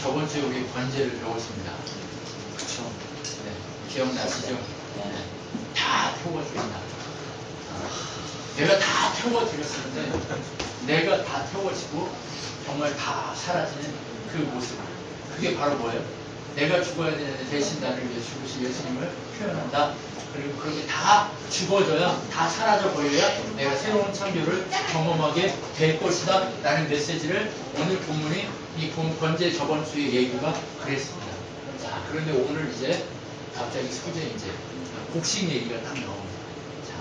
저번 주에 우리 번제를 배웠습니다. 그쵸? 네. 기억나시죠? 네. 다 태워드린다. 내가 다 태워드렸었는데, 내가 다 태워지고, 정말 다 사라지는 그 모습. 그게 바로 뭐예요? 내가 죽어야 되는데 대신 나를 위해 죽으신 예수님을 표현한다. 그리고 그렇게 다 죽어져야, 다 사라져 버려야 내가 새로운 창조를 경험하게 될 것이다. 라는 메시지를 오늘 본문이 이 번제 저번 주의 얘기가 그랬습니다. 자, 그런데 오늘 이제 갑자기 소재 이제 곡식 얘기가 딱 나옵니다. 자,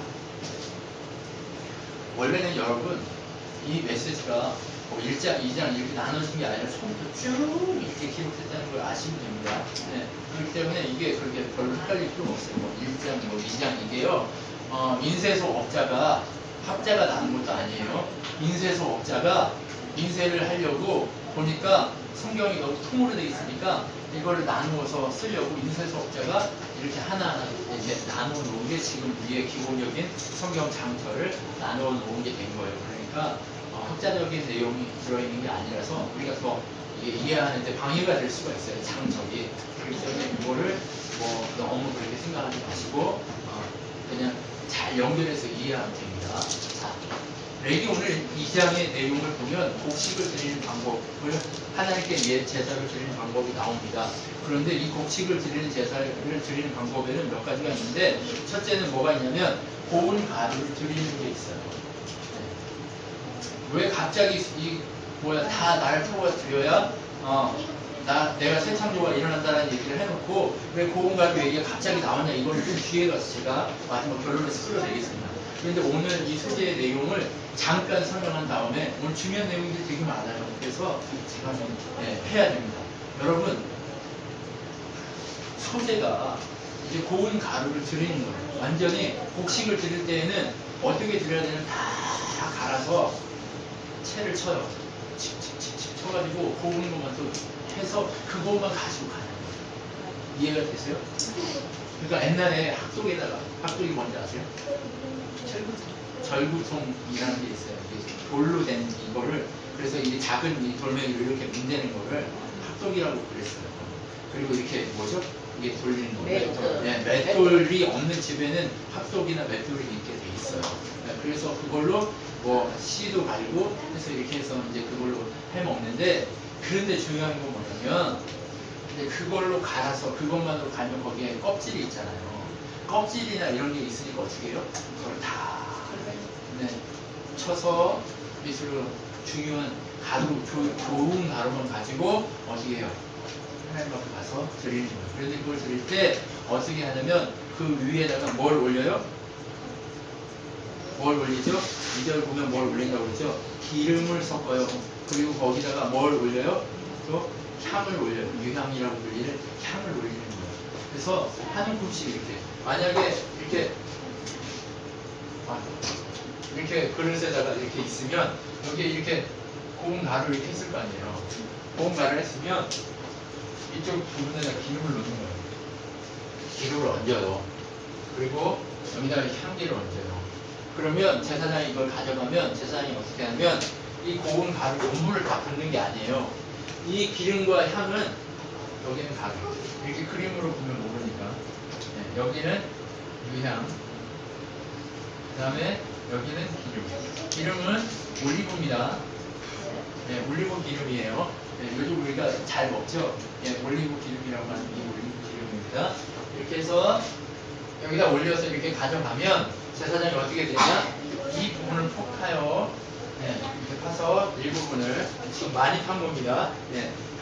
원래는 여러분 이 메시지가 뭐 1장, 2장 이렇게 나눠진 게 아니라 처음부터 쭉 이렇게 기록했다는 걸 아시면 됩니다. 네. 그렇기 때문에 이게 그렇게 별로 헷갈릴 필요는 없어요. 뭐 1장, 뭐 2장 이게요. 인쇄소 업자가 학자가 나는 것도 아니에요. 인쇄소 업자가 인쇄를 하려고 보니까 성경이 너무 통으로 되어 있으니까 이거를 나누어서 쓰려고 인쇄소 업자가 이렇게 하나하나 이렇게 나누어 놓은 게 지금 위에 기본적인 성경 장터를 나누어 놓은 게 된 거예요. 그러니까 학자적인 내용이 들어있는 게 아니라서 우리가 더 이게 이해하는데 방해가 될 수가 있어요. 장적이. 그렇기 때문에 이거를 뭐 너무 그렇게 생각하지 마시고 그냥 잘 연결해서 이해하면 됩니다. 자, 레기 오늘 2장의 내용을 보면 곡식을 드리는 방법을 하나님께 제사를 드리는 방법이 나옵니다. 그런데 이 곡식을 드리는 제사를 드리는 방법에는 몇 가지가 있는데 첫째는 뭐가 있냐면 고운 가루를 드리는 게 있어요. 왜 갑자기 다 나를 태워드려야 내가 새 창조가 일어난다는 얘기를 해놓고 왜 고운 가루 얘기가 갑자기 나왔냐 이걸 좀 뒤에 가서 제가 마지막 결론에서 끌어내겠습니다. 그런데 오늘 이 소재의 내용을 잠깐 설명한 다음에 오늘 중요한 내용들이 되게 많아요. 그래서 제가 좀 해야 됩니다. 여러분 소재가 이제 고운 가루를 드리는 거예요. 완전히 곡식을 드릴 때에는 어떻게 드려야 되는 다 갈아서 채를 쳐요. 칙칙칙칙 쳐가지고 고운 것만 또 해서 그것만 가지고 가는 거예요. 이해가 되세요? 그러니까 옛날에 학독이 뭔지 아세요? 절구통이라는 게 있어요. 돌로 된 이거를 그래서 이 작은 이 돌멩이를 이렇게 문대는 거를 학독이라고 그랬어요. 그리고 이렇게 뭐죠? 이게 돌리는 거예요. 맷돌이 없는 집에는 학독이나 맷돌이 있게 돼 있어요. 그래서 그걸로 뭐 씨도 갈고 해서 이렇게 해서 이제 그걸로 해 먹는데 그런데 중요한 건 뭐냐면 이제 그걸로 갈아서 그것만으로 갈면 거기에 껍질이 있잖아요. 껍질이나 이런 게 있으니까 어떻게 해요? 그걸 다 쳐서 밑으로 중요한 가루, 좋은 가루만 가지고 어떻게 해요? 하나님 앞에 가서 드리는 거예요. 그런데 그걸 드릴 때 어떻게 하냐면 그 위에다가 뭘 올려요? 뭘 올리죠? 2절 보면 뭘 올린다고 그러죠? 기름을 섞어요. 그리고 거기다가 뭘 올려요? 또 향을 올려요. 유향이라고 불리는 향을 올리는 거예요. 그래서 한 움큼씩 이렇게 만약에 이렇게 그릇에다가 이렇게 있으면 여기에 이렇게 고운 가루를 이렇게 했을 거 아니에요. 고운 가루를 했으면 이쪽 부분에다 기름을 넣는 거예요. 기름을 얹어요. 그리고 여기다가 향기를 얹어요. 그러면 제사장이 이걸 가져가면 제사장이 어떻게 하냐면 이 고운 가루 전부를 다 붓는 게 아니에요. 이 기름과 향은 여기는 가루. 이렇게 그림으로 보면 모르니까. 여기는 유향. 그 다음에 여기는 기름. 기름은 올리브입니다. 올리브 기름이에요. 요즘 우리가 잘 먹죠? 올리브 기름이라고 하는 이 올리브 기름입니다. 이렇게 해서 여기다 올려서 이렇게 가져가면 제사장이 어떻게 되냐? 이 부분을 푹 파요. 이렇게 파서 일부분을 지금 많이 판 겁니다.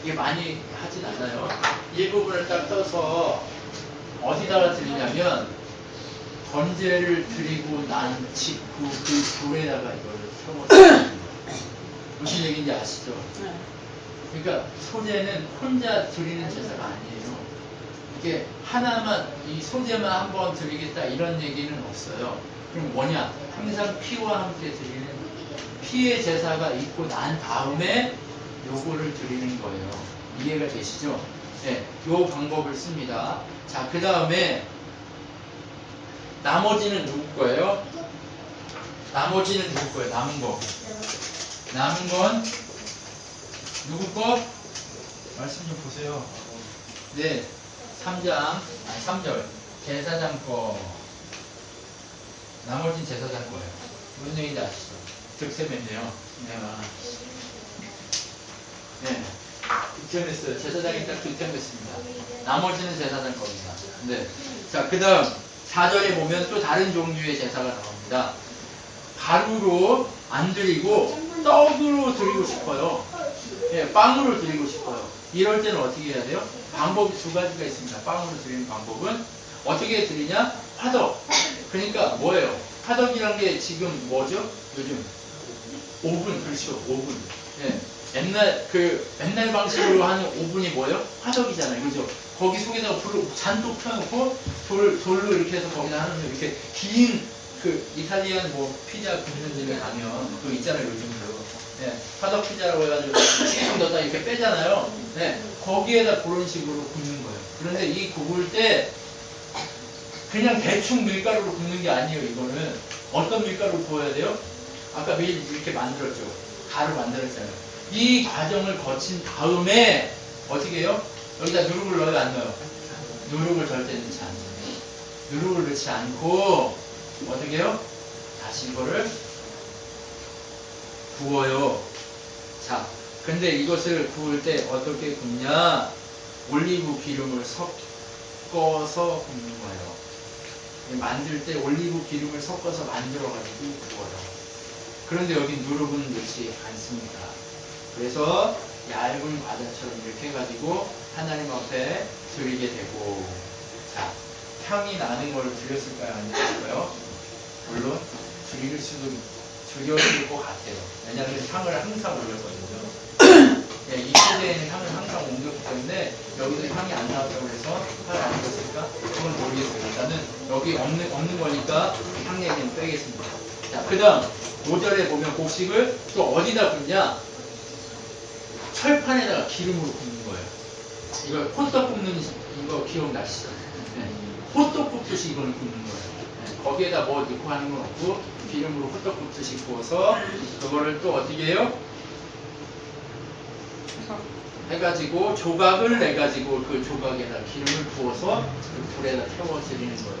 이게 많이 하진 않아요. 일부분을 딱 떠서 어디다가 드리냐면 번제를 드리고 난 직후 그 불에다가 이걸 태워서 무슨 얘기인지 아시죠? 그러니까 소제는 혼자 드리는 제사가 아니에요. 이게 하나만 이 소제만 한번 드리겠다 이런 얘기는 없어요. 그럼 뭐냐? 항상 피와 함께 드리는 피의 제사가 있고 난 다음에 요거를 드리는 거예요. 이해가 되시죠? 요 방법을 씁니다. 자, 그 다음에 나머지는 누구 거예요? 나머지는 누구 거예요? 남은 거. 남은 건 누구 거? 말씀 좀 보세요. 네, 3장, 아니 3절. 제사장 거. 나머지는 제사장 거예요. 무슨 얘기인지 아시죠? 득셈했네요. 내가. 네. 득셈했어요. 제사장이 딱 득셈했습니다. 나머지는 제사장 겁니다. 네. 자, 그 다음 4절에 보면 또 다른 종류의 제사가 나옵니다. 가루로 안 드리고 떡으로 드리고 싶어요. 예, 빵으로 드리고 싶어요. 이럴 때는 어떻게 해야 돼요? 방법이 두 가지가 있습니다. 빵으로 드리는 방법은 어떻게 드리냐? 화덕. 그러니까 뭐예요? 화덕이란 게 지금 뭐죠? 요즘 오븐, 그렇죠? 오븐. 예. 옛날 방식으로 하는 오븐이 뭐예요? 화덕이잖아요. 그죠? 거기 속에다가 불을 잔뜩 펴놓고 돌로 이렇게 해서 거기다 하는 이렇게 긴 그 이탈리안 뭐 피자 굽는 집에 가면 그거 있잖아요. 요즘도. 예. 화덕 피자라고 해가지고 쭉 넣었다 이렇게 빼잖아요. 네. 거기에다 그런 식으로 굽는 거예요. 그런데 이 굽을 때 그냥 대충 밀가루로 굽는 게 아니에요. 이거는 어떤 밀가루로 구워야 돼요? 아까 밀 이렇게 만들었죠. 가루 만들었잖아요. 이 과정을 거친 다음에 어떻게 해요? 여기다 누룩을 넣어요? 안 넣어요? 누룩을 절대 넣지 않아요. 누룩을 넣지 않고 어떻게 해요? 다시 이거를 구워요. 자, 근데 이것을 구울 때 어떻게 굽냐? 올리브 기름을 섞어서 굽는 거예요. 만들 때 올리브 기름을 섞어서 만들어가지고 구워요. 그런데 여기 누룩은 넣지 않습니다. 그래서 얇은 과자처럼 이렇게 해가지고 하나님 앞에 드리게 되고, 자, 향이 나는 걸 드렸을까요? 안 드렸을까요? 물론 드렸을 것 같아요. 왜냐하면 향을 항상 올렸거든요. 예, 이 시대에는 향을 항상 옮겼기 때문에 여기도 향이 안 나왔다고 해서 향을 안 옮겼을까? 그건 모르겠어요. 일단은 여기 없는 거니까 향 얘기는 빼겠습니다. 자, 그 다음 5절에 보면 곡식을 또 어디다 굽냐? 철판에다가 기름으로 굽는 거예요. 이거 호떡 굽는 이거 기억나시죠? 네. 호떡 굽듯이 이걸 굽는 거예요. 네. 거기에다 뭐 넣고 하는 건 없고 기름으로 호떡 굽듯이 구워서 그거를 또 어떻게 해요? 해가지고 조각을 내가지고 그 조각에다 기름을 부어서 그 불에다 태워 드리는 거예요.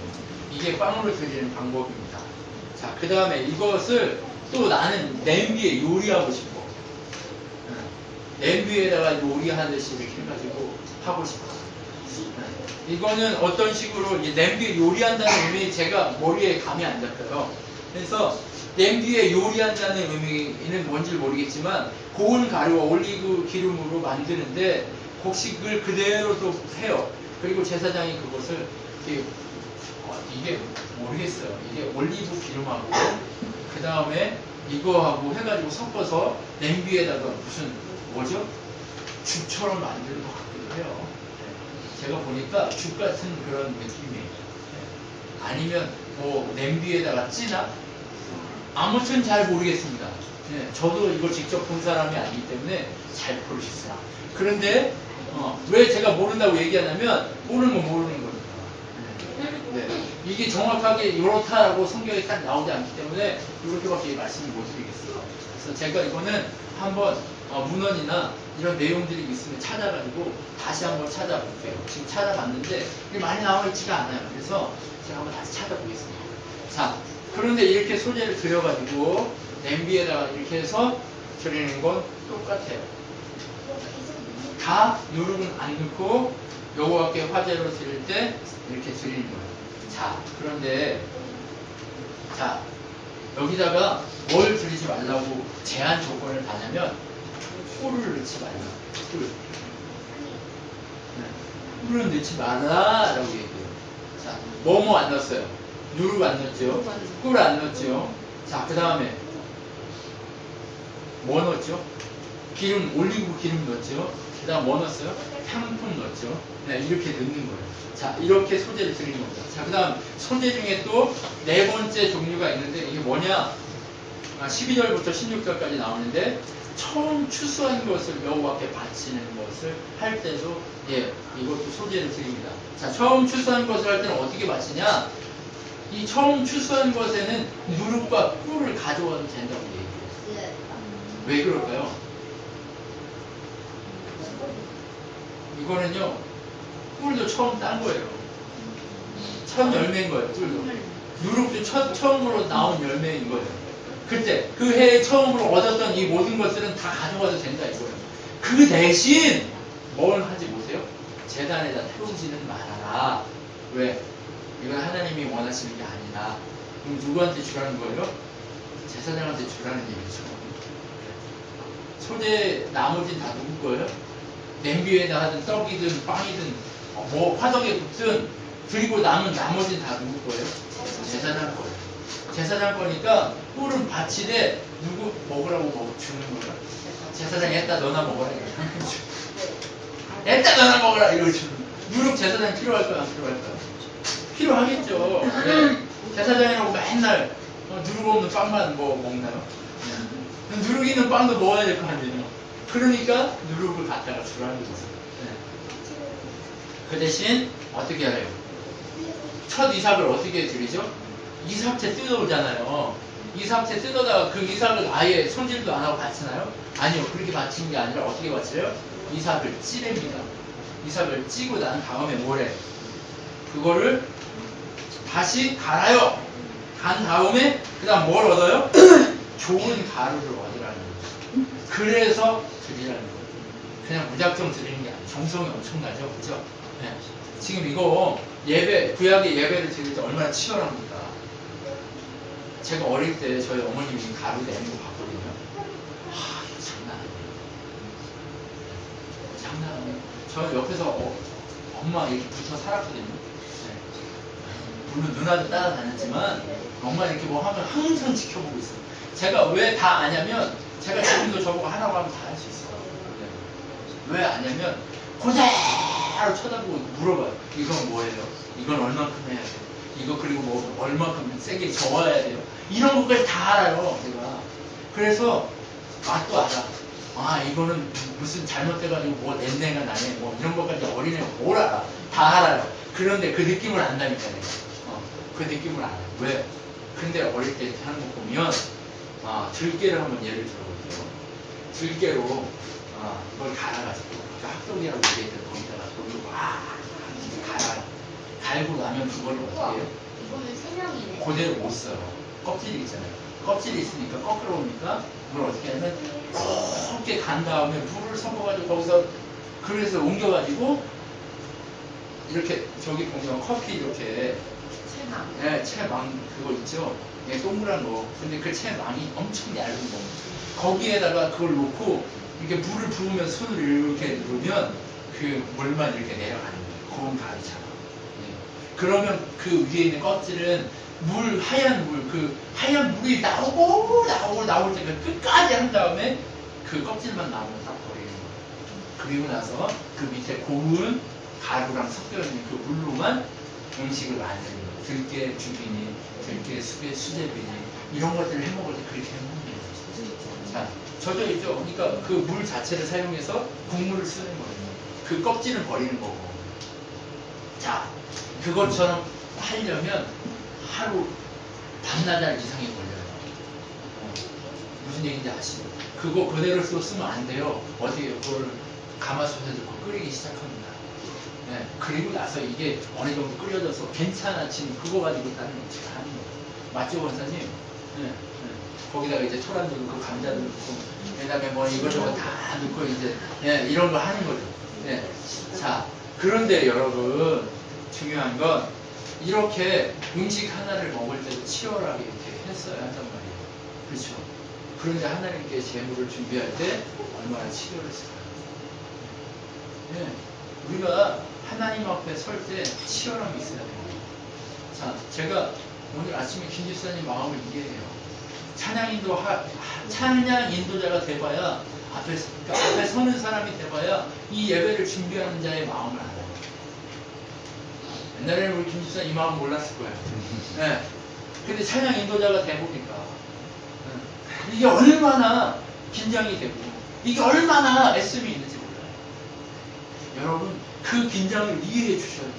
이게 빵으로 드리는 방법입니다. 자, 그 다음에 이것을 또 나는 냄비에 요리하고 싶어. 냄비에다가 요리하듯이 이렇게 해가지고 하고 싶어. 이거는 어떤 식으로 냄비에 요리한다는 의미 제가 머리에 감이 안 잡혀요. 그래서 냄비에 요리한다는 의미는 뭔지 모르겠지만 고운 가루와 올리브 기름으로 만드는데 곡식을 그대로 또 해요. 그리고 제사장이 그것을 이게 모르겠어요. 이게 올리브 기름하고 그 다음에 이거하고 해가지고 섞어서 냄비에다가 무슨 뭐죠? 죽처럼 만드는 것 같기도 해요. 제가 보니까 죽 같은 그런 느낌이에요. 아니면 뭐 냄비에다가 찌나? 아무튼 잘 모르겠습니다. 네, 저도 이걸 직접 본 사람이 아니기 때문에 잘 모르겠어요. 그런데 왜 제가 모른다고 얘기하냐면 모르는 건 모르는 거니까. 네. 이게 정확하게 이렇다라고 성경에 딱 나오지 않기 때문에 이렇게밖에 말씀을 못 드리겠어요. 그래서 제가 이거는 한번 문헌이나 이런 내용들이 있으면 찾아가지고 다시 한번 찾아볼게요. 지금 찾아봤는데 이게 많이 나와 있지가 않아요. 그래서 제가 한번 다시 찾아보겠습니다. 자, 그런데 이렇게 소재를 들여가지고 냄비에다가 이렇게 해서 드리는 건 똑같아요. 다 누룩은 안 넣고 요거밖에 화제로 드릴 때 이렇게 드리는 거예요. 자, 그런데 자, 여기다가 뭘 드리지 말라고 제한 조건을 다냐면 꿀을 넣지 말라. 꿀. 네. 꿀은 넣지 말라라고 얘기해요. 자, 뭐뭐 안 넣었어요? 누룩 안 넣었죠? 꿀 안 넣었죠? 자, 그 다음에 뭐 넣었죠? 기름, 올리브 기름 넣었죠? 그 다음 뭐 넣었어요? 향품 넣었죠? 네, 이렇게 넣는 거예요. 자, 이렇게 소재를 드리는 겁니다. 자, 그 다음 소재 중에 또 네 번째 종류가 있는데 이게 뭐냐? 12절부터 16절까지 나오는데 처음 추수한 것을 여호와께 바치는 것을 할 때도 이것도 소재를 드립니다. 자, 처음 추수한 것을 할 때는 어떻게 바치냐? 이 처음 추수한 것에는 누룩과 꿀을 가져와도 된다고 얘기해요. 왜 그럴까요? 이거는요, 꿀도 처음 딴 거예요. 첫 열매인 거예요, 꿀도. 누룩도 처음으로 나온 열매인 거예요. 그때, 그 해에 처음으로 얻었던 이 모든 것들은 다 가져가도 된다, 이거예요. 그 대신, 뭘 하지 못해요? 제단에다 태우지는 말아라. 왜? 이건 하나님이 원하시는 게 아니다. 그럼 누구한테 주라는 거예요? 제사장한테 주라는 얘기죠. 소재 나머지는 다 누구 거예요? 냄비에다 하든 떡이든 빵이든 뭐 화덕에 굽든 그리고 남은 나머지는 다 누구 거예요? 제사장 거예요. 제사장 거니까 꿀은 바치되 누구 먹으라고 주는 거예요? 제사장이 했다 너나 먹어라 이러고 했다 너나 먹어라 이러고 주는 거예요. 누룩 제사장 필요할까요? 안 필요할까요? 필요하겠죠. 네. 제사장이라고 맨날 누룩 없는 빵만 뭐 먹나요? 누룩 있는 빵도 먹어야 될 거 아니에요. 그러니까 누룩을 갖다가 주라는 거예요. 네. 그 대신 어떻게 하래요? 첫 이삭을 어떻게 드리죠? 이삭채 뜯어오잖아요. 이삭채 뜯어다가 그 이삭을 아예 손질도 안 하고 바치나요? 아니요. 그렇게 바치는 게 아니라 어떻게 바쳐요? 이삭을 찌릅니다. 이삭을 찌고 난 다음에 뭐래? 그거를 다시 갈아요. 간 다음에 그 다음 뭘 얻어요? 좋은 가루를 얻으라는 거죠. 그래서 드리라는 거예요. 그냥 무작정 드리는 게 아니에요. 정성이 엄청나죠. 그죠? 네. 지금 이거 예배, 구약의 예배를 드릴 때 얼마나 치열합니까? 제가 어릴 때 저희 어머님이 가루 내는 거 봤거든요. 이거 장난 아니에요. 장난 아니에요. 저 옆에서 엄마 이렇게 붙어 살았거든요. 네. 물론 누나도 따라다녔지만 엄마 이렇게 뭐 하면 항상 지켜보고 있어요. 제가 왜 다 아냐면 제가 지금도 저보고 하라고 하면 다 할 수 있어요. 네. 왜 아냐면 그대로 쳐다보고 물어봐요. 이건 뭐예요? 이건 얼만큼 해야 돼요? 이거 그리고 뭐 얼만큼 세게 저어야 돼요? 이런 것까지 다 알아요. 제가. 그래서 맛도 알아. 이거는 무슨 잘못돼가지고 뭐 냄새가 나네. 뭐 이런 것까지 어린애가 뭘 알아? 다 알아요. 그런데 그 느낌을 안다니까 내가. 그 느낌을 알아요. 왜? 근데 어릴 때 이렇게 하는 거 보면 들깨를 한번 예를 들어볼게요. 들깨로 이걸 갈아가지고 학동이라고 얘기했던 거기다가 돌리고 갈아요. 갈고 나면 그걸 어떻게 해요? 이거는 세 명이네. 그대로 못 써요. 껍질이 있잖아요. 껍질이 있으니까 거꾸로 오니까 그걸 어떻게 하면 곱게 간 다음에 물을 섞어가지고 거기서 그릇을 옮겨가지고 이렇게 저기 보면 커피 이렇게 채망. 네, 채망 그거 있죠. 예, 동그란 거. 근데 그 채망이 엄청 얇은 거. 거기에다가 그걸 놓고 이렇게 물을 부으면 손을 이렇게 누르면 그 물만 이렇게 내려가는 거예요. 고운 가루처럼. 예. 그러면 그 위에 있는 껍질은 하얀 물, 그 하얀 물이 나올 때 끝까지 한 다음에 그 껍질만 나오면 딱 버리는 거예요. 그리고 나서 그 밑에 고운 가루랑 섞여있는 그 물로만 음식을 만드는 거예요. 들깨 주비니, 들깨 수제비니 이런 것들을 해먹을 때 그렇게 해먹는 거예요. 자, 젖어 있죠? 그러니까 그 물 자체를 사용해서 국물을 쓰는 거예요. 그 껍질을 버리는 거고. 자, 그것처럼 하려면 하루 반나절 이상이 걸려요. 무슨 얘기인지 아시죠? 그거 그대로 쓰면 안 돼요. 어떻게 그걸 가마솥에 넣고 끓이기 시작합니다. 네, 그리고 나서 이게 어느 정도 끓여져서 괜찮아지면 그거 가지고 다른 음식을 하는 거예요. 맞죠, 원사님? 네. 거기다가 이제 토란도 넣고 감자도 넣고 그다음에 뭐 이것저것 다 넣고 이제 이런 거 하는 거죠. 네. 자, 그런데 여러분 중요한 건 이렇게 음식 하나를 먹을 때도 치열하게 이렇게 했어야 한단 말이에요. 그렇죠? 그런데 하나님께 제물을 준비할 때 얼마나 치열했을까요? 네. 우리가 하나님 앞에 설 때 치열함이 있어야 됩니다. 자, 제가 오늘 아침에 김 집사님 마음을 이해해요. 찬양 인도자가 돼봐야 앞에 서는 사람이 돼봐야 이 예배를 준비하는 자의 마음을 알아요. 옛날에는 우리 김 집사 이 마음 몰랐을 거예요. 네. 근데 찬양 인도자가 돼보니까 이게 얼마나 긴장이 되고 이게 얼마나 애씀이 있는지 몰라요. 여러분 그 긴장을 이해해 주셔야 돼요.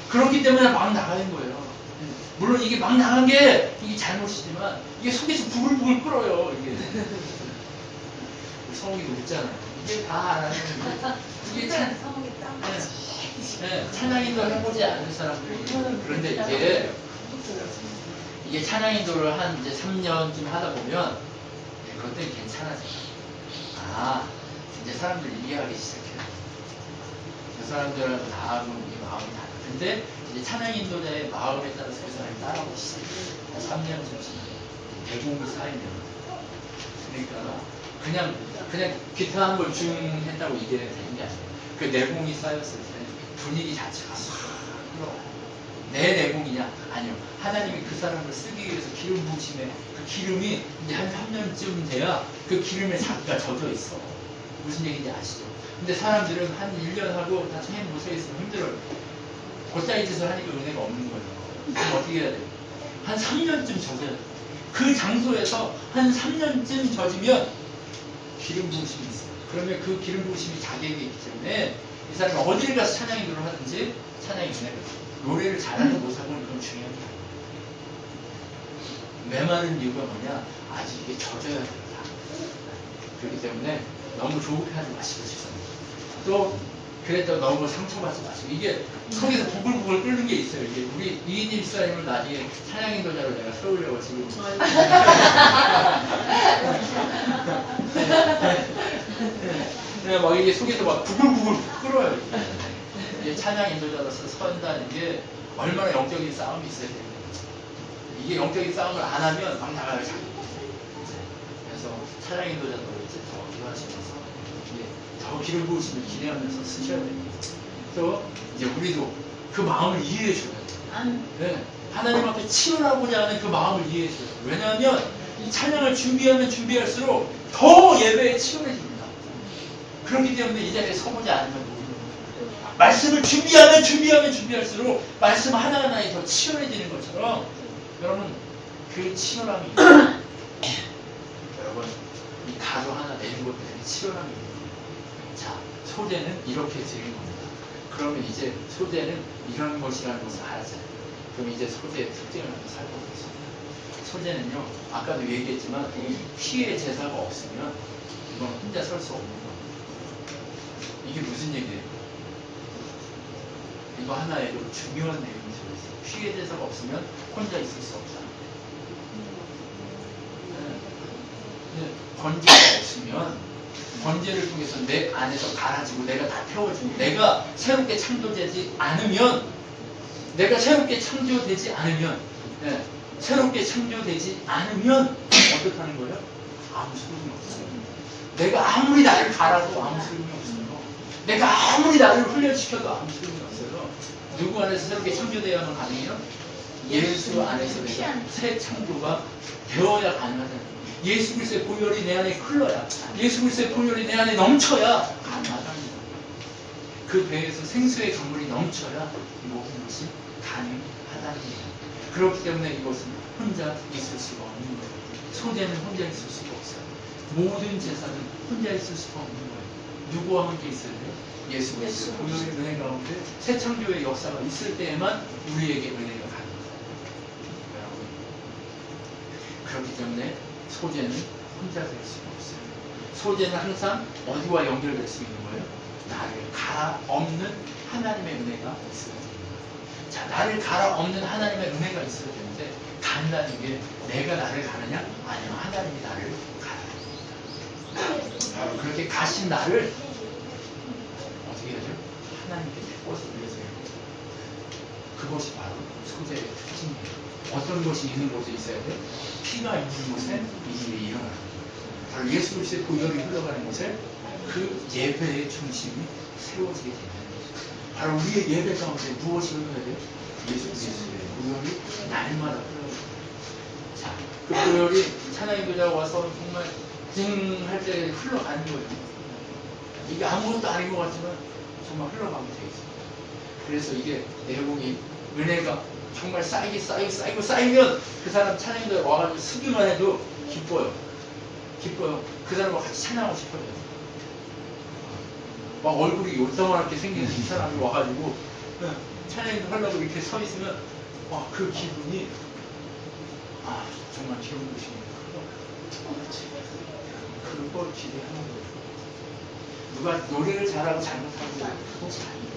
그렇기 때문에 막 나가는 거예요. 물론 이게 막 나간 게 이게 잘못이지만 이게 속에서 부글부글 끓어요. 이게 성욱이도 웃잖아요. 이게 다 알아요. 이게 참 찬양인도를 해보지 않은 사람들이 그런데 이게 찬양인도를 한 이제 3년쯤 하다 보면 그것들이 괜찮아져요. 아, 이제 사람들이 이해하기 시작해요. 그 사람들은 다 이 마음이 달라. 근데 이제 찬양인도자의 마음에 따라서 그 사람이 따라오기 시작해요. 한 3년쯤 지나면 대공이 쌓이면 그러니까 그냥 기타 한 번 중 했다고 이게 되는 게 아니에요. 그 내공이 쌓였을 때 분위기 자체가 싹 흘러가요. 내 내공이냐? 아니요. 하나님이 그 사람을 쓰기 위해서 기름 부으심에 그 기름이 이제 한 3년쯤 돼야 그 기름에 자기가 젖어 있어. 무슨 얘기인지 아시죠? 근데 사람들은 한 1년 하고 다 선생님 모셔 있으면 힘들어요. 곧자기 짓을 하니까 은혜가 없는 거예요. 그럼 어떻게 해야 돼요? 한 3년쯤 젖어야 돼요. 그 장소에서 한 3년쯤 젖으면 기름 부으심이 있어요. 그러면 그 기름 부으심이 자기에게 있기 때문에 이 사람이 어디를 가서 찬양 인도를 하든지 찬양이 은혜가 있어요. 노래를 잘하는 못하고는 그건 중요한 게 아니에요. 메마른 이유가 뭐냐? 아직 이게 젖어야 된다. 그렇기 때문에 너무 조급해하지 마시고 싶습니다. 또 그랬다고 너무 상처받지 마시고 이게 속에서 부글부글 끓는 게 있어요. 이게 우리 이인일 사님을 나중에 찬양인도자로 내가 세우려고 지금 막 이게 속에서 막 부글부글 끓어요. 이게 찬양인도자로서 선다는 게 얼마나 영적인 싸움이 있어야 돼요. 이게 영적인 싸움을 안 하면 막 나가요. 그래서 찬양인도자도 이제 더 기도하시면서 더 기름 부으심을 기대하면서 쓰셔야 됩니다. 또 이제 우리도 그 마음을 이해해 줘야 돼요. 네. 하나님 앞에 치열하고자 하는 그 마음을 이해해 줘야 돼요. 왜냐하면 이 찬양을 준비하면 준비할수록 더 예배에 치열해집니다. 그렇기 때문에 이 자리에 서보지 않으면 모르는 거예요. 말씀을 준비하면 준비할수록 말씀 하나하나에 더 치열해지는 것처럼 여러분 그 치열함이 있어요. 여러분 이 가루 하나 내는 것도 되게 치열함이 있어요. 자, 소재는 이렇게 드리는 겁니다. 그러면 이제 소재는 이런 것이라는 것을 알았잖아요. 그럼 이제 소재의 특징을 한번 살펴보겠습니다. 소재는요, 아까도 얘기했지만 피해 제사가 없으면 이건 혼자 설 수 없는 겁니다. 이게 무슨 얘기예요? 이거 하나에도 중요한 내용이 들어있어요. 피해 제사가 없으면 혼자 있을 수 없다. 번제가 없으면 번제를 통해서 내 안에서 갈아지고 내가 다 태워지고 내가 새롭게 창조되지 않으면 어떻다는 거예요? 아무 소용이 없어요. 내가 아무리 나를 갈아도 아무 소용이 없어요. 내가 아무리 나를 훈련시켜도 아무 소용이 없어요. 누구 안에서 새롭게 창조되어야만 가능해요? 예수 안에서 내가 새 창조가 되어야 가능하다는 거예요. 예수 그리스도의 보혈이 내 안에 흘러야, 예수 그리스도의 보혈이 내 안에 넘쳐야 가능하다는 거예요. 그 배에서 생수의 강물이 넘쳐야 이 모든 것이 가능하다는 거예요. 그렇기 때문에 이것은 혼자 있을 수가 없는 거예요. 소재는 혼자 있을 수가 없어요. 모든 제사는 혼자 있을 수가 없는 거예요. 누구와 함께 있어야 돼요? 예수 그리스도의 보혈의 은혜 가운데 새 창조의 역사가 있을 때에만 우리에게 은혜가 가능합니다. 여러분, 그렇기 때문에 소재는 혼자 될 수가 없어요. 소재는 항상 어디와 연결될 수 있는 거예요? 나를 갈아엎는 하나님의 은혜가 있어야 됩니다. 자, 나를 갈아엎는 하나님의 은혜가 있어야 되는데 간다는 게 내가 나를 가느냐? 아니면 하나님이 나를 갈아야 됩니다. 그렇게 가신 나를 어떻게 해야죠? 하나님께 데리고서 올려서요. 그것이 바로 소재의 특징이에요. 어떤 것이 있는 곳에 있어야 돼? 피가 있는 곳에 이 일이 일어나는 거예요. 바로 예수 그리스도의 보혈이 흘러가는 곳에 그 예배의 중심이 세워지게 되는 거죠. 바로 우리의 예배 가운데 무엇이 흘러야 돼요? 예수 그리스도의 보혈이 날마다 흘러가는 거예요. 자, 그 보혈이 찬양인도자가 와서 정말 할 때 흘러가는 거예요. 이게 아무것도 아닌 것 같지만 정말 흘러가게 돼 있습니다. 그래서 이게 내용이 은혜가 정말 쌓이면 그 사람 찬양인도에 와가지고 쓰기만 해도 기뻐요. 그 사람과 같이 찬양하고 싶어요. 막 얼굴이 요상하게 생긴 이 사람이 와가지고 찬양인도 하려고 이렇게 서 있으면 와, 그 기분이 정말 기분 부시니까 그걸 기대하는 거예요. 누가 노래를 잘하고 잘못하고 그것이 아니에요.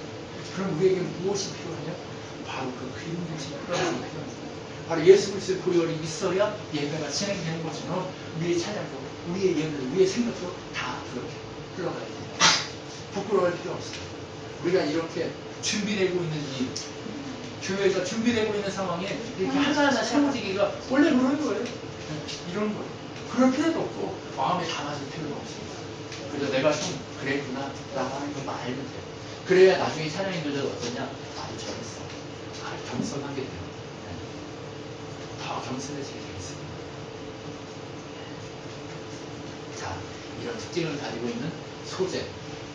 그럼 우리에게 무엇이 필요하냐? 바로 그 그림같이 풀어가는 게 필요합니다. 바로 예수 그리스도의 보혈이 있어야 예배가 진행되는 것처럼 우리의 찬양도, 우리의 예배도, 우리의 생각도 다 그렇게 흘러가야 됩니다. 부끄러워할 필요 없어요. 우리가 이렇게 준비되고 있는 이 교회가 준비되고 있는 상황에 이렇게 하나하나 세워지기가 원래 그런 거예요. 이런 거예요. 그럴 필요도 없고 마음에 담아줄 필요도 없습니다. 그래서 내가 좀 그랬구나 라고 하는 거 알면 돼요. 그래야 나중에 찬양인들도 어떠냐? 나도 저랬어. 겸손하게 돼요. 더 겸손해지게 되어 있습니다. 자, 이런 특징을 가지고 있는 소재,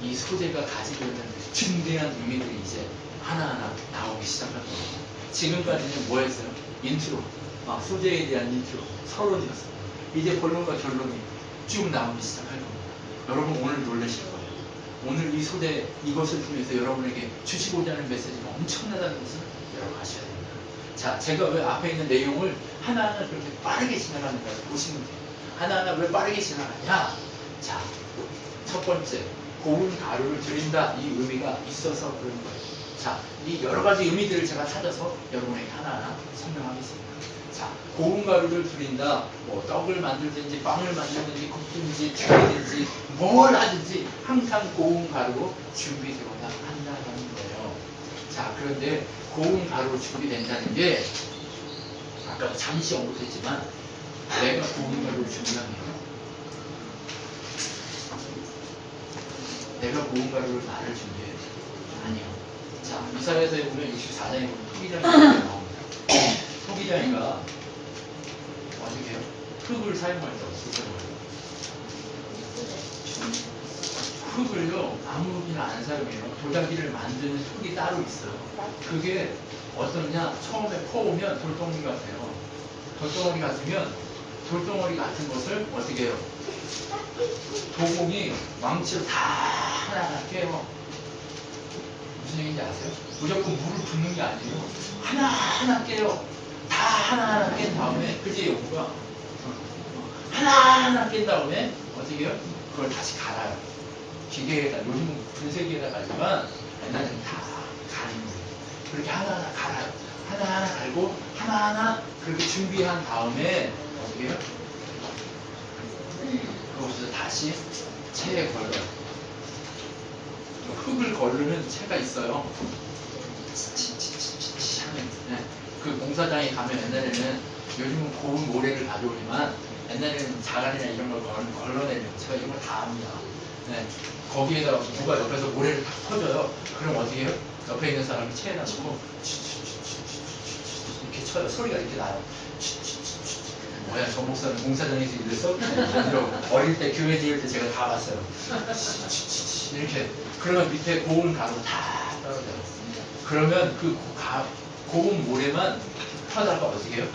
이 소재가 가지고 있는 중대한 의미들이 이제 하나하나 나오기 시작할 겁니다. 지금까지는 뭐였어요? 인트로, 소재에 대한 인트로, 서론이었어요. 이제 본론과 결론이 쭉 나오기 시작할 겁니다. 여러분 오늘 놀라실 거예요. 오늘 이 소재, 이것을 통해서 여러분에게 주시고자 하는 메시지가 엄청나다는 것을 여러분 아셔야 됩니다. 자, 제가 왜 앞에 있는 내용을 하나하나 그렇게 빠르게 지나가는가 보시면 돼요. 하나하나 왜 빠르게 지나가냐? 자, 첫 번째, 고운 가루를 드린다. 이 의미가 있어서 그런 거예요. 자, 이 여러 가지 의미들을 제가 찾아서 여러분에게 하나하나 설명하겠습니다. 자, 고운 가루를 드린다. 뭐 떡을 만들든지 빵을 만들든지 굽든지 튀기든지 뭘 하든지 항상 고운 가루로 준비되거나 한다는 거예요. 자, 그런데 고운 가루로 준비된다는 게 아까도 잠시 언급했지만 내가 고운 가루를 준비하면 내가 고운 가루를 나를 준비해야 돼. 아니요. 자, 이사야서에 보면 64장에 보면 토기장이가 나옵니다. 토기장이가 어떻게 해요? 흙을 사용할 때 어떻게 사용해요? 흙을요, 아무 흙이나 안 사용해요. 도자기를 만드는 흙이 따로 있어요. 그게 어떠냐? 처음에 퍼오면 돌덩이 같아요. 돌덩어리 같으면 돌덩어리 같은 것을 어떻게 해요? 도공이 망치로 다 하나하나 깨요. 무슨 얘기인지 아세요? 무조건 물을 붓는 게 아니에요. 하나하나 깨요. 다 하나하나 깬 다음에, 그지 연구가? 하나하나 깬 다음에 어떻게 해요? 그걸 다시 갈아요. 기계에다, 요즘은 분쇄기에다 갈지만 옛날에는 다 가는 거예요. 그렇게 하나하나 갈아요. 하나하나 갈고 하나하나 그렇게 준비한 다음에 어떻게 해요? 그것을 다시 체에 걸어요. 흙을 거르는 체가 있어요. 네. 그 공사장에 가면 옛날에는, 요즘은 고운 모래를 가져오지만 옛날에는 자갈이나 이런 걸 걸러내는, 제가 이런 걸 다 합니다. 네. 거기에다가 누가 옆에서 모래를 탁 퍼줘요. 그럼 어떻게 해요? 옆에 있는 사람이 체에다 놓고 이렇게 쳐요. 소리가 이렇게 나요. 뭐야, 저 목사는 공사장에서 일해서? 어릴 때 교회 지을 때 제가 다 봤어요. 이렇게. 그러면 밑에 고운 가루 다 떨어져요. 그러면 그 고운 모래만 퍼다가 어떻게 해요?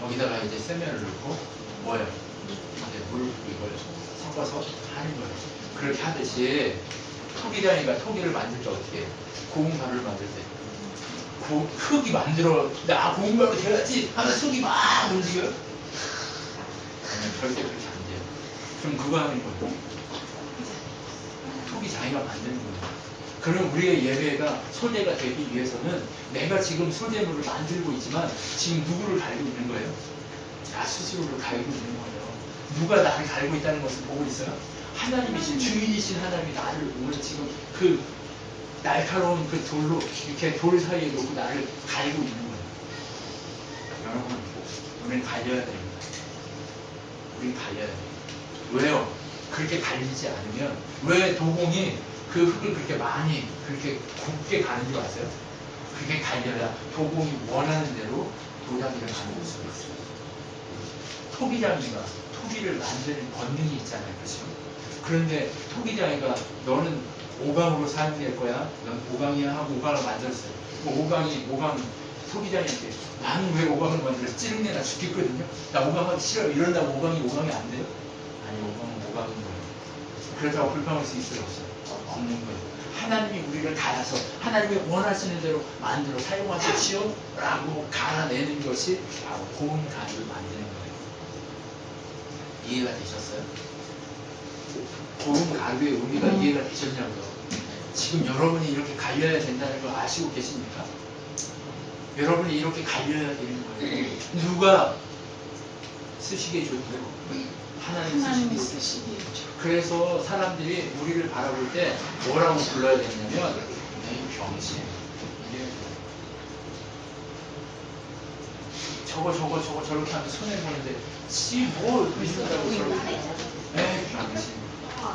거기다가 이제 세면을 넣고 뭐예요? 이제 물 이걸 섞어서 하는 거예요. 그렇게 하듯이 토기장이가 토기를 만들 때 어떻게 해요? 고운 가루를 만들 때 흙이 만들어, 나 고운 가루 돼야지 하면 속이 막 움직여요? 아니요, 절대 그렇게 안 돼요. 그럼 그거 하는 거예요. 토기 자기가 만드는 거예요. 그럼 우리의 예배가 소재가 되기 위해서는 내가 지금 소재물을 만들고 있지만 지금 누구를 갈고 있는 거예요? 나 스스로를 갈고 있는 거예요. 누가 나를 갈고 있다는 것을 보고 있어요? 하나님이신, 주인이신 하나님이 나를 오늘 지금 그 날카로운 그 돌로 이렇게 돌 사이에 놓고 나를 갈고 있는 거예요. 여러분, 우리는 갈려야 됩니다. 우리는 갈려야 됩니다. 왜요? 그렇게 갈리지 않으면, 왜 도공이 그 흙을 그렇게 많이 그렇게 곱게 가는 줄 아세요? 그렇게 갈려야 도공이 원하는 대로 도자기를 만들 수가 있어요. 토기장이가 토기를 만드는 권능이 있잖아요. 그렇죠? 그런데 토기장이가 너는 5강으로 사용될 거야. 넌 5강이야 하고 5강을 만들었어요. 뭐 5강 토기장이한테 나는 왜 5강을 만들었어? 찌릉내나 죽겠거든요. 나 5강 하기 싫어요. 이런다고 5강이 안 돼요? 아니, 5강은 5강인 거예요. 그렇다고 불평할 수 있어요? 없어요? 없는 거예요. 하나님이 우리를 갈아서 하나님이 원하시는 대로 만들어 사용하십시오 라고 갈아내는 것이 바로 고운 가루를 만드는 거예요. 이해가 되셨어요? 고운 가루의 의미가 이해가 되셨냐고요? 지금 여러분이 이렇게 갈려야 된다는 걸 아시고 계십니까? 여러분이 이렇게 갈려야 되는 거예요. 누가 쓰시게 줬대요? 하나님 쓰시게 줬죠. 그래서 사람들이 우리를 바라볼 때 뭐라고 불러야 되냐면 에이 병신, 저거 저렇게 하면 손해보는데 뭐 의심하고 저렇게 에이 병신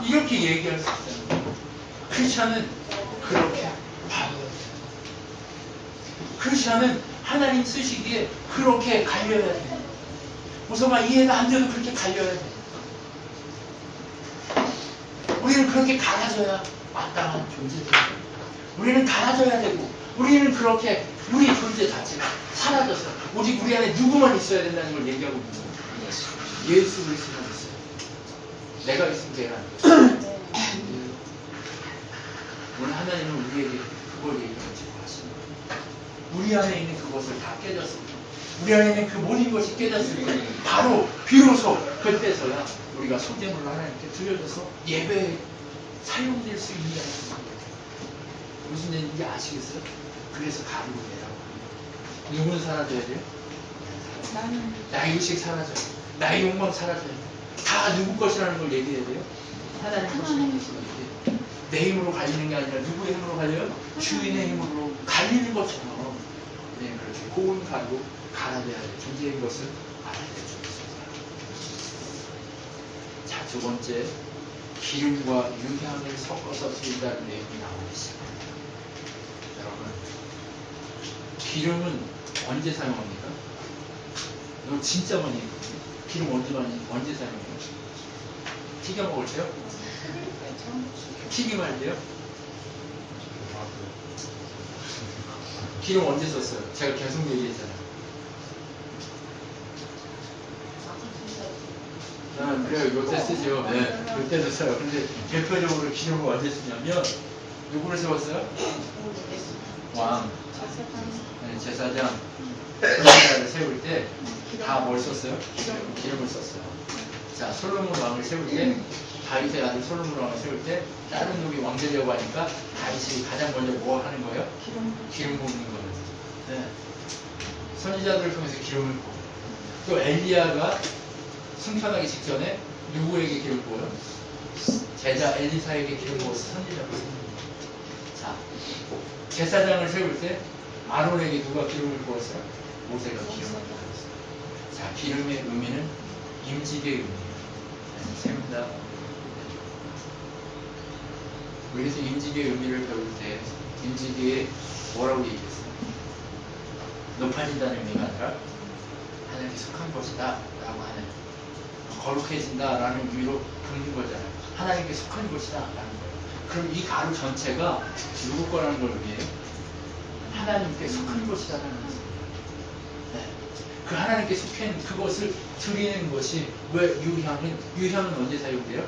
이렇게 얘기할 수 있잖아요. 크리스찬은 그렇게 바보예요. 크리스찬은 하나님 쓰시기에 그렇게 갈려야 돼요. 무서마 이해가 안 돼도 그렇게 갈려야 돼요. 우리는 그렇게 갈아져야 마땅한 존재들이에요. 우리는 갈아져야 되고 우리는 그렇게 우리 존재 자체가 사라져서 오직 우리 안에 누구만 있어야 된다는 걸 얘기하고 있는 거예요. 예수 그리스도만 있어요. 내가 있으면 걔가 안 돼요. 오늘 하나님은 우리에게 그걸 얘기하시고 하십니다. 우리 안에 있는 그것을 다 깨졌을 때 우리 안에 있는 그 모든 것이 깨졌을 때 바로 비로소 그때서야 우리가 소재물로 하나님께 드려져서 예배에 사용될 수 있는 것입니다. 무슨 얘기인지 아시겠어요? 그래서 가리고 내라고 합니다. 누구는 사라져야 돼요? 나의 의식 사라져요. 나의 욕망 사라져요. 다 누구 것이라는 걸 얘기해야 돼요? 하나님 것이라는 것을 얘기해요. 내 힘으로 갈리는 게 아니라 누구의 힘으로 갈려요? 주인의 힘으로 갈리는 것처럼 그렇게 고운 가루 갈아내야 될 존재인 것을 알아야 될 존재입니다. 자, 두 번째, 기름과 유향을 섞어서 드린다는 내용이 나오고 있습니다. 여러분, 기름은 언제 사용합니까? 이거 진짜 많이 했거든요. 기름 언제 사용해요? 튀겨 먹을 때요? 튀김할 때요? 기름 언제 썼어요? 제가 계속 얘기했잖아요. 그래요. 요때 쓰죠. 네, 요때도 써요. 근데 대표적으로 기름을 언제 쓰냐면 누구를 세웠어요? 왕, 네, 제사장, 선지자를 세울 때 다 뭘 썼어요? 기름을 썼어요. 자, 솔로몬 왕을 세울 때 다윗의 아들 솔로몬 왕을 세울 때 다른 놈이 왕되려고 하니까 다윗이 가장 먼저 뭐 하는 거예요? 기름 붓는 거예요. 네. 선지자들을 통해서 기름을 부어. 또 엘리야가 승천하기 직전에 누구에게 기름 부어요? 제자 엘리사에게 기름 부어서 선지자가 세웁니다. 자, 제사장을 세울 때 아론에게 누가 기름을 부었어요? 모세가 기름을 부었어요. 자, 기름의 의미는 임직의 의미예요. 세운다. 그래서 임직의 의미를 배울 때 임직이 뭐라고 얘기했어요? 높아진다는 의미가 아니라 하나님께 속한 것이다 라고 하는, 거룩해진다 라는 의미로 부르는 거잖아요. 하나님께 속한 것이다 라는 거예요. 그럼 이 가루 전체가 누구 거라는 걸 의미해요? 하나님께 속한 것이다 라는 거예요. 네. 그 하나님께 속한 그것을 드리는 것이, 왜 유향은 언제 사용돼요?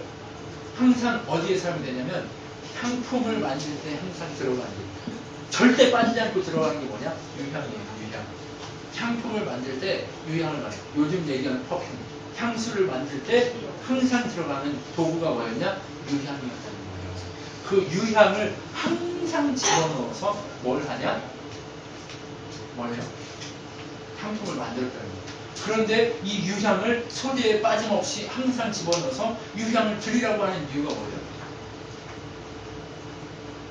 항상 어디에 사용되냐면 향품을 만들 때 항상 들어가는 거예요. 절대 빠지지 않고 들어가는 게 뭐냐? 유향이에요. 유향. 향품을 만들 때 유향을 만들어요. 요즘 얘기하는 퍼퓸. 향수를 만들 때 항상 들어가는 도구가 뭐였냐? 유향이었다는 거예요. 그 유향을 항상 집어넣어서 뭘 하냐? 뭐예요? 향품을 만들었다는 거예요. 그런데 이 유향을 소재에 빠짐없이 항상 집어넣어서 유향을 드리라고 하는 이유가 뭐예요?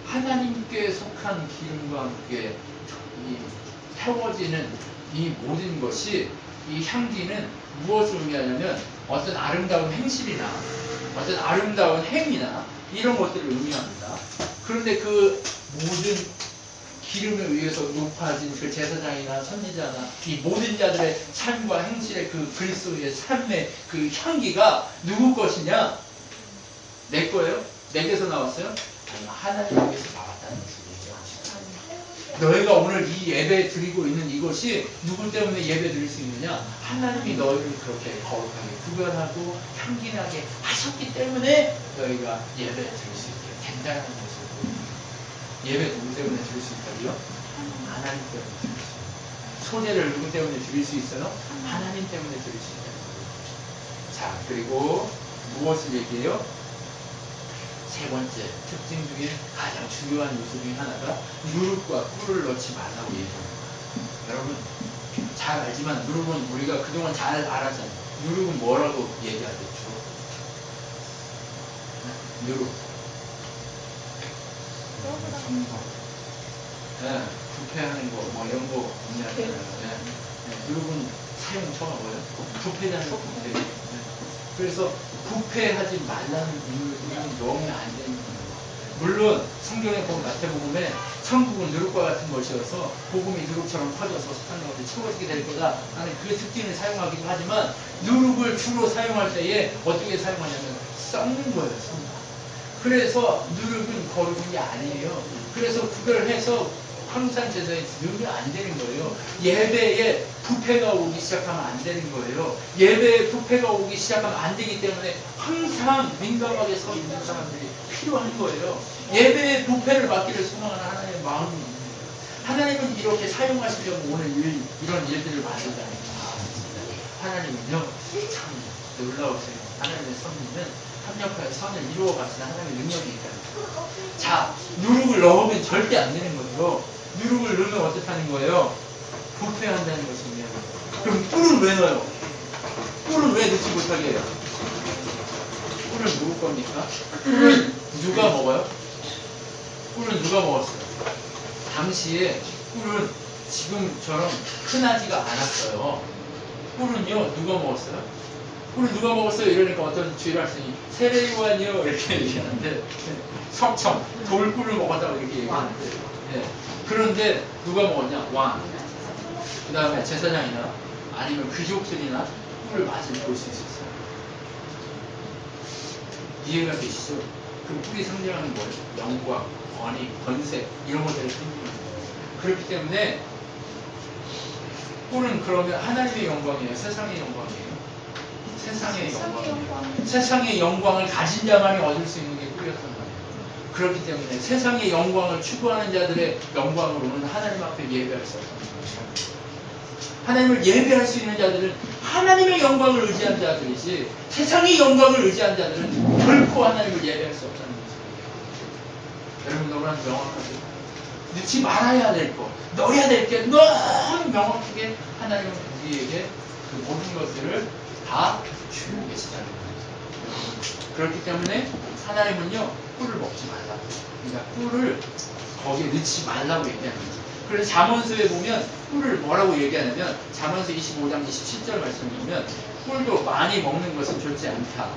하나님께 속한 기름과 함께 이 태워지는 이 모든 것이, 이 향기는 무엇을 의미하냐면 어떤 아름다운 행실이나 어떤 아름다운 행위나 이런 것들을 의미합니다. 그런데 그 모든 기름에 의해서 높아진 그 제사장이나 선지자나 이 모든 자들의 삶과 행실의 그 그리스도의 삶의 그 향기가 누구 것이냐? 내 거예요? 내게서 나왔어요? 아니, 하나님께서 나왔다는 뜻이죠. 너희가 오늘 이 예배 드리고 있는 이것이 누구 때문에 예배 드릴 수 있느냐? 하나님이 너희를 그렇게 거룩하게 구별하고 향기나게 하셨기 때문에 너희가 예배 드릴 수 있게 된다는 것이고, 예배 누구 때문에 드릴 수 있다고요? 하나님 때문에 드릴 수 있어요. 소재를 누구 때문에 드릴 수 있어요? 하나님 때문에 드릴 수 있다는 거예요. 자, 그리고 무엇을 얘기해요? 세 번째 특징 중에 가장 중요한 요소 중에 하나가 누룩과 꿀을 넣지 말라고 얘기합니다. 여러분 잘 알지만 누룩은 우리가 그동안 잘 알았잖아요. 누룩은 뭐라고 얘기하죠? 누룩. 네, 부패하는 거, 뭐 이런 거 의미하잖아요. 네. 누룩은 사용 처음이고요. 부패자는 부패. 네. 그래서 부패하지 말라는 의미는 넣으면 안 되는 거예요. 물론 성경에 보면 마태복음에 천국은 누룩과 같은 것이어서 복음이 누룩처럼 퍼져서 사는 것이 채워지게 될 거다 하는 그 특징을 사용하기도 하지만 누룩을 주로 사용할 때에 어떻게 사용하냐면 썩는 거예요. 썩는. 그래서 누룩은 거룩한 게 아니에요. 그래서 그걸 해서 항상 제사에 넣으면 안 되는 거예요. 예배에 부패가 오기 시작하면 안 되는 거예요. 예배에 부패가 오기 시작하면 안 되기 때문에 항상 민감하게 서 있는 사람들이 필요한 거예요. 예배에 부패를 받기를 소망하는 하나님의 마음이 있는 거예요. 하나님은 이렇게 사용하시려고 오늘 이런 일들을 만들다니까. 하나님은요 참 놀라우세요. 하나님의 섭리는 협력하여 선을 이루어 가시는 하나님의 능력이 있다니까. 자, 누룩을 넣으면 절대 안 되는 거죠. 누룩을 넣으면 어떻다는 거예요? 부패한다는 것이 의미하는 거예요. 그럼 꿀은 왜 넣어요? 꿀은 왜 넣지 못하게 해요? 꿀을 누구 겁니까? 꿀을 누가 먹어요? 꿀은 누가 먹었어요? 당시에 꿀은 지금처럼 흔하지가 않았어요. 꿀은요 누가 먹었어요? 꿀을 누가 먹었어요? 이러니까 어떤 주의를 하시니 세례요한이요 이렇게 얘기하는데 석청 돌꿀을 먹었다고 이렇게 얘기하는데 네. 그런데 누가 먹었냐? 왕. 그 다음에 제사장이나 아니면 귀족들이나 꿀을 맛을 볼 수 있었어요. 이해가 되시죠? 그 꿀이 상징하는 거예요. 영광, 권위, 권세 이런 것들을 상징하는 거예요. 그렇기 때문에 꿀은 그러면 하나님의 영광이에요? 세상의 영광이에요? 세상의 영광이에요. 세상의 영광을 가진 자만이 얻을 수 있는 게 꿀이었단 말이에요. 그렇기 때문에 세상의 영광을 추구하는 자들의 영광으로는 하나님 앞에 예배할 수 없다는 거죠. 하나님을 예배할 수 있는 자들은 하나님의 영광을 의지한 자들이지 세상의 영광을 의지한 자들은 결코 하나님을 예배할 수 없다는 거죠. 여러분 너무나 명확하죠. 넣지 말아야 될 것, 넣어야 될 게 너무 명확하게 하나님은 우리에게 그 모든 것들을 다 주고 계시다는 거죠. 그렇기 때문에 하나님은요 꿀을 먹지 말라고, 그러니까 꿀을 거기에 넣지 말라고 얘기하는 거죠. 그래서 잠언서에 보면 꿀을 뭐라고 얘기하냐면 잠언서 25장 27절 말씀을 보면 꿀도 많이 먹는 것은 좋지 않다.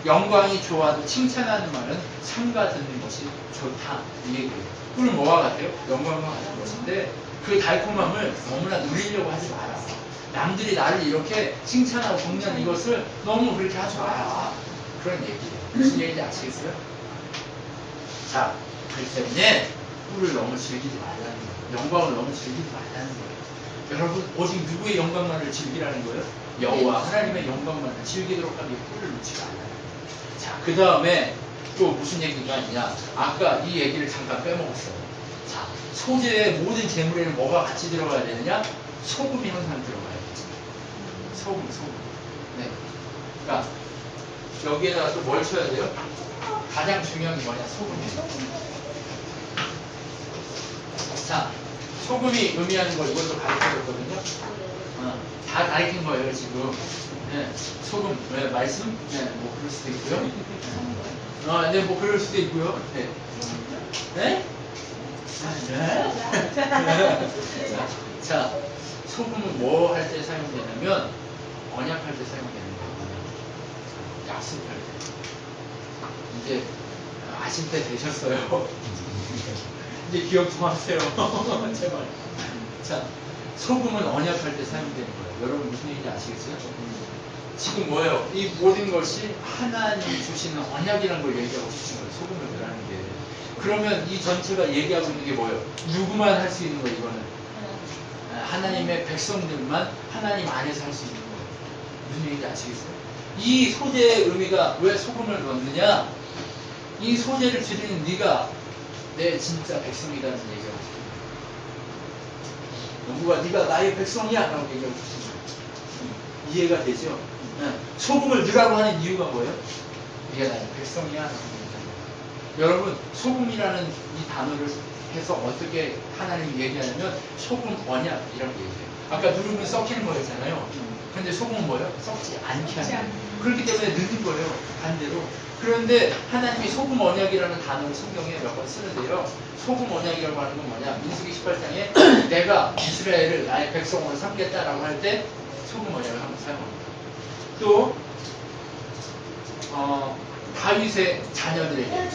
영광이 좋아도 칭찬하는 말은 삼가 듣는 것이 좋다. 이 얘기예요. 꿀은 뭐와 같아요? 영광과 같은 것인데 그 달콤함을 너무나 누리려고 하지 마라. 남들이 나를 이렇게 칭찬하고 격려하는 이것을 너무 그렇게 하지 마라. 그런 얘기예요. 무슨 얘기인지 아시겠어요? 자, 그렇기 때문에 꿀을 너무 즐기지 말라는 거예요. 영광을 너무 즐기지 말라는 거예요. 여러분 오직 누구의 영광만을 즐기라는 거예요? 여호와 하나님의 영광만을 즐기도록 하기에 꿀을 놓지 말라는 거예요. 자, 그 다음에 또 무슨 얘기가 있냐? 아까 이 얘기를 잠깐 빼먹었어요. 자, 소재의 모든 재물에는 뭐가 같이 들어가야 되느냐? 소금이 항상 들어가야 돼요. 소금. 네. 그러니까 여기에다가 또 뭘 쳐야 돼요? 가장 중요한 게 뭐냐? 소금이에요. 자, 소금이 의미하는 거 이것도 가르쳐줬거든요. 다 가르친 거예요 지금. 네, 소금, 네, 말씀, 네, 뭐 그럴 수도 있고요. 네, 뭐 그럴 수도 있고요. 네, 네, 자, 소금은 뭐 할 때 사용되냐면 언약할 때 사용되는 거예요. 약속할 때. 이제 아실 때 되셨어요. 이제 기억 좀 하세요. 제발. 자, 소금은 언약할 때 사용되는 거예요. 여러분 무슨 얘기인지 아시겠어요? 지금 뭐예요? 이 모든 것이 하나님이 주시는 언약이라는 걸 얘기하고 싶은 거예요. 소금을 넣으라는 게. 그러면 이 전체가 얘기하고 있는 게 뭐예요? 누구만 할 수 있는 거예요, 이거는? 하나님의 백성들만 하나님 안에서 할 수 있는 거예요. 무슨 얘기인지 아시겠어요? 이 소재의 의미가 왜 소금을 넣느냐? 이 소재를 드리는 네가 내 진짜 백성이라는 얘기하고 싶은 거예요. 누가 네가 나의 백성이야 라고 얘기하고 싶은 거예요. 이해가 되죠? 네. 소금을 넣으라고 하는 이유가 뭐예요? 네가 나의 백성이야 라고 얘기하는 거예요. 여러분 소금이라는 이 단어를 해서 어떻게 하나님이 얘기하냐면 소금 언약이라고 얘기해요. 아까 누르면 썩히는 거였잖아요. 근데 소금은 뭐예요? 썩지 않게 하는 거예요. 그렇기 때문에 넣는 거예요. 반대로. 그런데 하나님이 소금 언약이라는 단어를 성경에 몇 번 쓰는데요. 소금 언약이라고 하는 건 뭐냐? 민수기 18장에 내가 이스라엘을 나의 백성으로 삼겠다라고 할 때 소금 언약을 한번 사용합니다. 또 다윗의 자녀들에게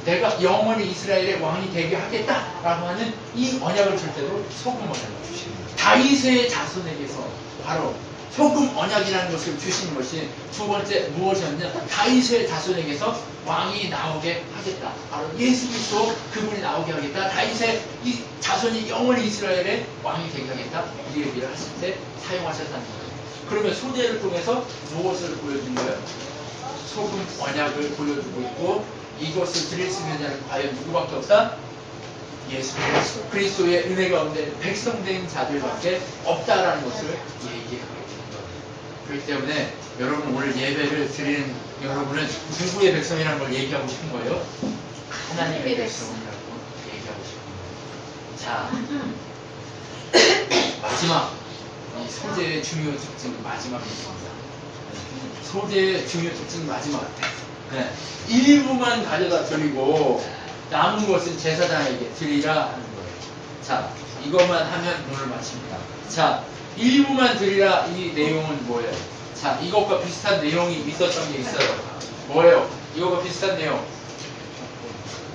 내가 영원히 이스라엘의 왕이 되게 하겠다라고 하는 이 언약을 줄 때도 소금 언약을 주십니다. 다윗의 자손에게서 바로 소금 언약이라는 것을 주신 것이 두 번째 무엇이었냐? 다윗의 자손에게서 왕이 나오게 하겠다. 바로 예수 그리스도 그분이 나오게 하겠다. 다윗의 이 자손이 영원히 이스라엘의 왕이 되게 하겠다. 이 얘기를 하실 때 사용하셨다는 거예요. 그러면 소재를 통해서 무엇을 보여준 거예요? 소금 언약을 보여주고 있고 이것을 드릴 수 있는 자는 과연 누구밖에 없다? 예수 그리스도의 은혜 가운데 백성된 자들밖에 없다라는 것을 얘기하고 있는 거예요. 그렇기 때문에 여러분 오늘 예배를 드리는 여러분은 누구의 백성이라는 걸 얘기하고 싶은 거예요? 하나님의 백성이라고 얘기하고 싶은 거예요. 자, 마지막 이 소재의 중요 특징 마지막에 있습니다. 소재의 중요 특징 마지막. 네. 일부만 가져다 드리고 남은 것은 제사장에게 드리라 하는 거예요. 자, 이것만 하면 오늘 마칩니다. 자, 일부만 드리라 이 내용은 뭐예요? 자, 이것과 비슷한 내용이 있었던 게 있어요. 뭐예요? 이것과 비슷한 내용.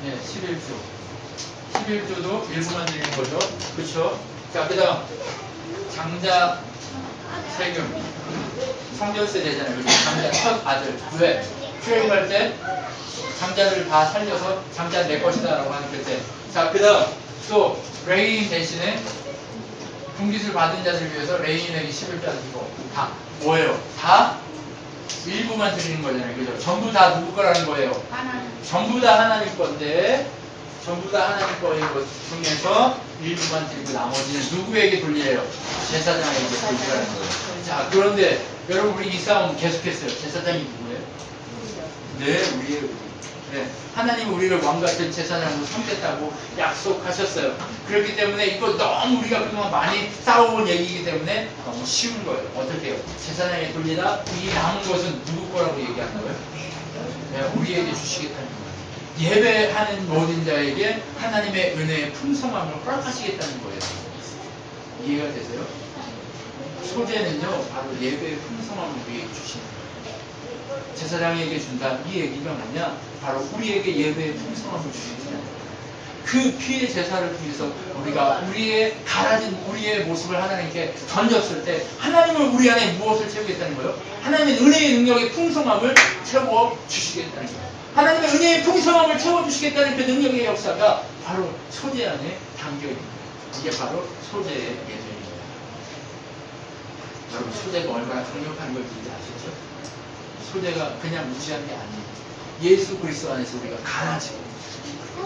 네, 11조. 11조도 일부만 드리는 거죠. 그쵸? 자, 그 다음 장자 세금. 성결세 되잖아요. 그죠? 장자 첫 아들. 왜? 출애굽할 때 장자를 다 살려서 장자 내 것이다 라고 하는 그때. 자, 그 다음 또 레인 대신에 분깃을 받은 자들을 위해서 레인에게 11조 드리고 다 뭐예요? 다 일부만 드리는 거잖아요. 그죠? 전부 다 누구 거라는 거예요? 하나님. 전부 다 하나님 건데 전부 다 하나님 거인 것 중에서 일부만 드리고 나머지는 누구에게 돌리래요? 제사장에게 돌리라는 거예요. 자, 그런데 여러분 우리 이 싸움 계속했어요. 제사장이 누구예요? 네, 우리의 우리. 네, 하나님은 우리를 왕같은 제사장으로 삼겠다고 약속하셨어요. 그렇기 때문에 이거 너무 우리가 그동안 많이 싸워온 얘기이기 때문에 너무 쉬운 거예요. 어떻게 해요? 제사장에 돌리다 이 남은 것은 누구 거라고 얘기하는 거예요? 네, 우리에게 주시겠다는 거예요. 예배하는 모든 자에게 하나님의 은혜의 풍성함을 허락하시겠다는 거예요. 이해가 되세요? 소재는요, 바로 예배의 풍성함을 우리에게 주시는 거예요. 제사장에게 준다. 이 얘기가 뭐냐? 바로 우리에게 예배의 풍성함을 주시는 거예요. 그 피의 제사를 통해서 우리가 우리의 갈아진 우리의 모습을 하나님께 던졌을 때 하나님은 우리 안에 무엇을 채우겠다는 거예요? 하나님의 은혜의 능력의 풍성함을 채워 주시겠다는 거예요. 하나님의 은혜의 풍성함을 채워주시겠다는 그 능력의 역사가 바로 소재 안에 담겨있는 거예요. 이게 바로 소재의 예배입니다. 여러분 소재가 얼마나 강력한 걸지 아시죠? 소재가 그냥 무시한 게 아니에요. 예수 그리스도 안에서 우리가 갈아지고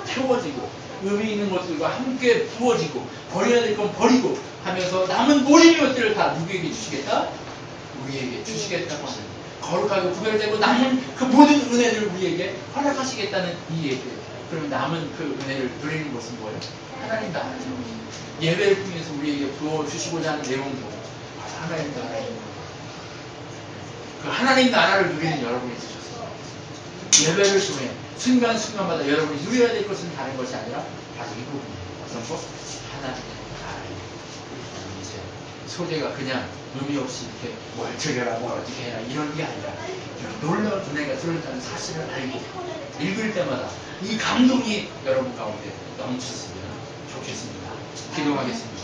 태워지고 의미 있는 것들과 함께 부어지고 버려야 될 건 버리고 하면서 남은 모든 것들을 다 누구에게 주시겠다? 우리에게 주시겠다고 하는 거룩하게 구별되고 남은 그 모든 은혜를 우리에게 허락하시겠다는 이 얘기예요. 그럼 남은 그 은혜를 누리는 것은 뭐예요? 하나님 나라죠. 예배를 통해서 우리에게 부어주시고자 하는 내용도 하나님 나라입니다. 그 하나님 나라를 누리는 여러분이 되셨습니다. 예배를 통해 순간순간마다 여러분이 누려야 될 것은 다른 것이 아니라 바로 이 부분이에요. 어떤 것? 하나님의 나라입니다. 이제 소재가 그냥 의미 없이 이렇게 뭘 드려라 뭘 어떻게 해라 이런 게 아니라 놀라운 은혜가 들어있다는 사실을 알고 읽을 때마다 이 감동이 여러분 가운데 넘쳤으면 좋겠습니다. 기도하겠습니다.